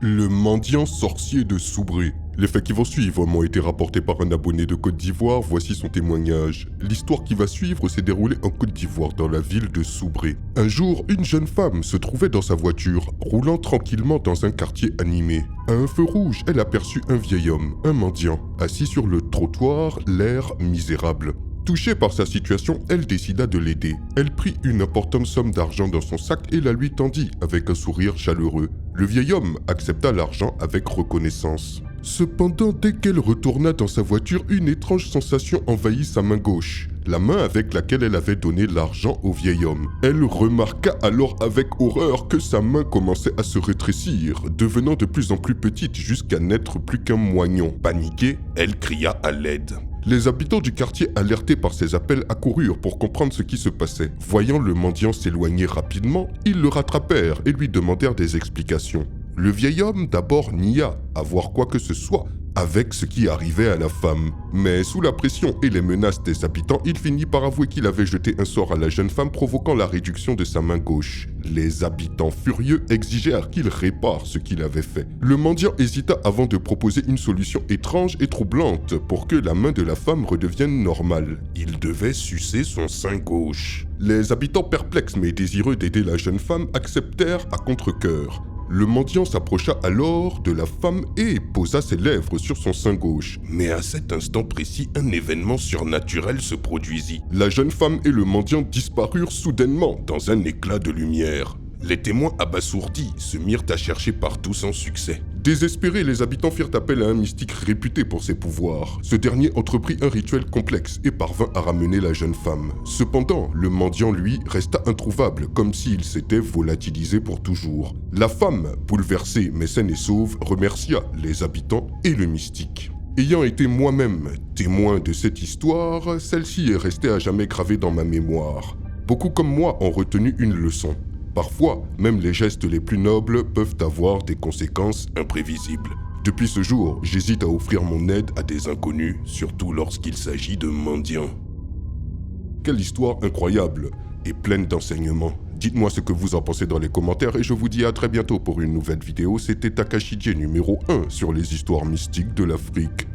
Le mendiant sorcier de Soubré. Les faits qui vont suivre m'ont été rapportés par un abonné de Côte d'Ivoire, voici son témoignage. L'histoire qui va suivre s'est déroulée en Côte d'Ivoire, dans la ville de Soubré. Un jour, une jeune femme se trouvait dans sa voiture, roulant tranquillement dans un quartier animé. À un feu rouge, elle aperçut un vieil homme, un mendiant, assis sur le trottoir, l'air misérable. Touchée par sa situation, elle décida de l'aider. Elle prit une importante somme d'argent dans son sac et la lui tendit avec un sourire chaleureux. Le vieil homme accepta l'argent avec reconnaissance. Cependant, dès qu'elle retourna dans sa voiture, une étrange sensation envahit sa main gauche, la main avec laquelle elle avait donné l'argent au vieil homme. Elle remarqua alors avec horreur que sa main commençait à se rétrécir, devenant de plus en plus petite jusqu'à n'être plus qu'un moignon. Paniquée, elle cria à l'aide. Les habitants du quartier, alertés par ces appels, accoururent pour comprendre ce qui se passait. Voyant le mendiant s'éloigner rapidement, ils le rattrapèrent et lui demandèrent des explications. Le vieil homme d'abord nia avoir quoi que ce soit avec ce qui arrivait à la femme. Mais sous la pression et les menaces des habitants, il finit par avouer qu'il avait jeté un sort à la jeune femme provoquant la réduction de sa main gauche. Les habitants furieux exigèrent qu'il répare ce qu'il avait fait. Le mendiant hésita avant de proposer une solution étrange et troublante pour que la main de la femme redevienne normale. Il devait sucer son sein gauche. Les habitants perplexes mais désireux d'aider la jeune femme acceptèrent à contre-cœur. Le mendiant s'approcha alors de la femme et posa ses lèvres sur son sein gauche. Mais à cet instant précis, un événement surnaturel se produisit. La jeune femme et le mendiant disparurent soudainement dans un éclat de lumière. Les témoins abasourdis se mirent à chercher partout sans succès. Désespérés, les habitants firent appel à un mystique réputé pour ses pouvoirs. Ce dernier entreprit un rituel complexe et parvint à ramener la jeune femme. Cependant, le mendiant, lui, resta introuvable, comme s'il s'était volatilisé pour toujours. La femme, bouleversée mais saine et sauve, remercia les habitants et le mystique. Ayant été moi-même témoin de cette histoire, celle-ci est restée à jamais gravée dans ma mémoire. Beaucoup comme moi ont retenu une leçon. Parfois, même les gestes les plus nobles peuvent avoir des conséquences imprévisibles. Depuis ce jour, j'hésite à offrir mon aide à des inconnus, surtout lorsqu'il s'agit de mendiants. Quelle histoire incroyable et pleine d'enseignements. Dites-moi ce que vous en pensez dans les commentaires et je vous dis à très bientôt pour une nouvelle vidéo. C'était Takashi J numéro 1 sur les histoires mystiques de l'Afrique.